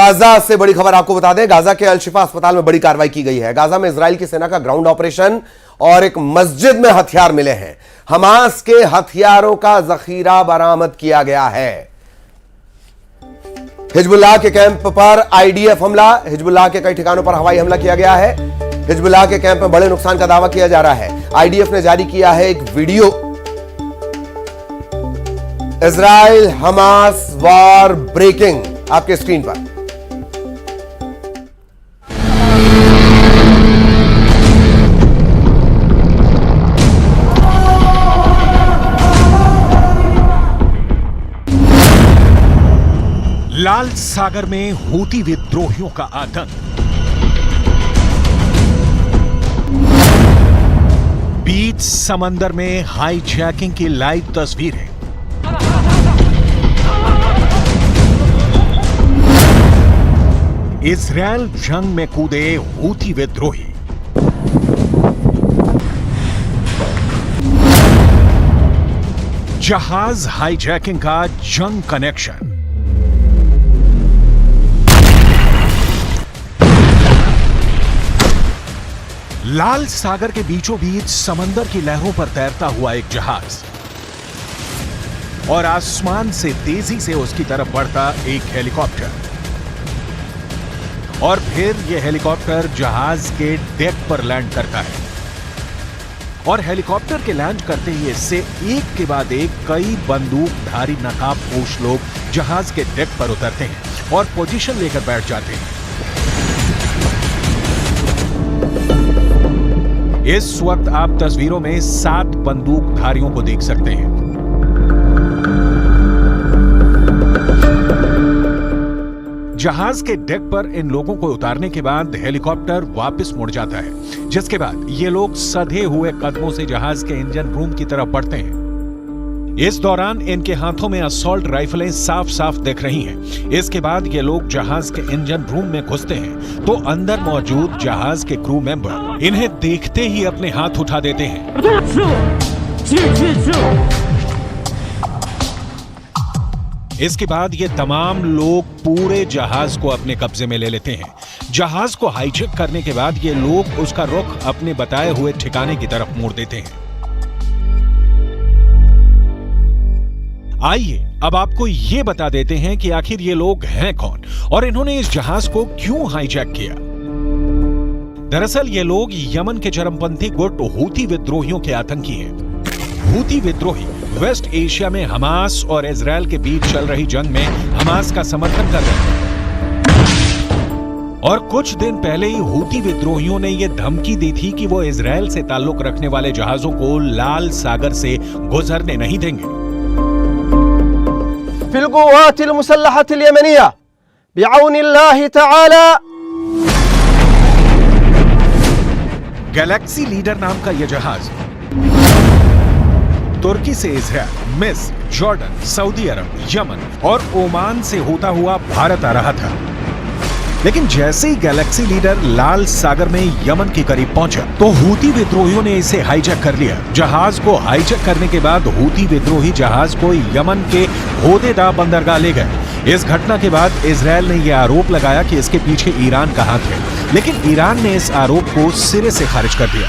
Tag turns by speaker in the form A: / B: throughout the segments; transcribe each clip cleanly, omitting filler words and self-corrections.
A: Gaza से बड़ी खबर आपको बता दें, गाजा के अल-शिफा अस्पताल में बड़ी कार्रवाई की गई है। गाजा में इजराइल की सेना का ग्राउंड ऑपरेशन और एक मस्जिद में हथियार मिले हैं। हमास के हथियारों का जखीरा बरामद किया गया है। हिजबुल्लाह के कैंप पर आईडीएफ हमला, हिजबुल्लाह के कई ठिकानों पर हवाई हमला किया गया है। हिजबुल्लाह के कैंप में बड़े नुकसान का दावा किया जा रहा है। आईडीएफ ने जारी किया है एक video. Israel Hamas war breaking आपके स्क्रीन पर।
B: लाल सागर में हूती विद्रोहियों का आतंक। बीच समंदर में हाईजैकिंग की लाइव तस्वीरें। इजराइल जंग में कूदे हूती विद्रोही। जहाज हाईजैकिंग का जंग कनेक्शन। लाल सागर के बीचों बीच समंदर की लहरों पर तैरता हुआ एक जहाज और आसमान से तेजी से उसकी तरफ बढ़ता एक हेलीकॉप्टर, और फिर यह हेलीकॉप्टर जहाज के डेक पर लैंड करता है। और हेलीकॉप्टर के लैंड करते ही इससे एक के बाद एक कई बंदूकधारी नकाबपोश लोग जहाज के डेक पर उतरते हैं और पोजीशन लेकर बैठ जाते हैं। इस वक्त आप तस्वीरों में 7 बंदूकधारियों को देख सकते हैं। जहाज के डेक पर इन लोगों को उतारने के बाद हेलीकॉप्टर वापस मुड़ जाता है, जिसके बाद ये लोग सधे हुए कदमों से जहाज के इंजन रूम की तरफ बढ़ते हैं। इस दौरान इनके हाथों में असॉल्ट राइफलें साफ साफ दिख रही हैं। इसके बाद ये लोग जहाज के इंजन रूम में घुसते हैं तो अंदर मौजूद जहाज के क्रू मेंबर इन्हें देखते ही अपने हाथ उठा देते हैं। इसके बाद ये तमाम लोग पूरे जहाज को अपने कब्जे में ले लेते हैं। जहाज को हाईजैक करने के बाद ये लोग उसका रुख अपने बताए हुए ठिकाने की तरफ मोड़ देते हैं। आइए अब आपको ये बता देते हैं कि आखिर ये लोग हैं कौन और इन्होंने इस जहाज को क्यों हाईजैक किया। दरअसल ये लोग यमन के चरमपंथी गुट हूती विद्रोहियों के आतंकी हैं। हूती विद्रोही वेस्ट एशिया में हमास और इजराइल के बीच चल रही जंग में हमास का समर्थन कर रहे हैं। और कुछ दिन पहले ही हूती विद्रोहियों ने यह धमकी दी थी कि वो इजराइल से ताल्लुक रखने वाले जहाजों को लाल सागर से गुजरने नहीं देंगे।
C: फिल मुसल्लहत यमनिया बिअौनिल्लाहि तआला।
B: गैलेक्सी लीडर नाम का यह जहाज तुर्की से इजराइल, मिस्र, जॉर्डन, सऊदी अरब, यमन और ओमान से होता हुआ भारत आ रहा था। लेकिन जैसे ही गैलेक्सी लीडर लाल सागर में यमन के करीब पहुंचा तो हूती विद्रोहियों ने इसे हाईजैक कर लिया। जहाज को हाईजैक करने के बाद हूती विद्रोही जहाज को यमन के होदेदा बंदरगाह ले गए। इस घटना के बाद इजराइल ने यह आरोप लगाया कि इसके पीछे ईरान का हाथ है, लेकिन ईरान ने इस आरोप को सिरे से खारिज कर दिया।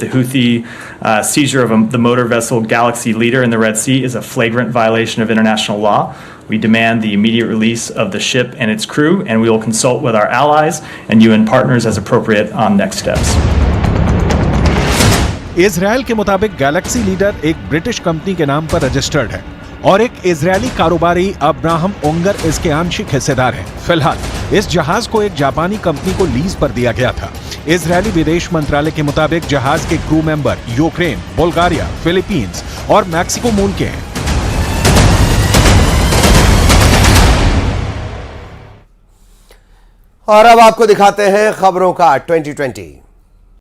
D: The Houthi seizure of the motor vessel Galaxy Leader in the Red Sea is a flagrant violation of international law. We demand the immediate release of the ship and its crew, and we will consult with our allies and UN partners as appropriate on next steps.
B: Israel के मुताबिक Galaxy leader एक British company के नाम पर registered है और एक Israeli कारोबारी अब्राहम ओंगर इसके आंशिक हिस्सेदार हैं। फिलहाल इस जहाज को एक जापानी कंपनी को लीज पर दिया गया था। इजरायली विदेश मंत्रालय के मुताबिक जहाज के crew member Ukraine, Bulgaria, Philippines और मैक्सिको मूल के हैं।
A: और अब आपको दिखाते हैं खबरों का 2020।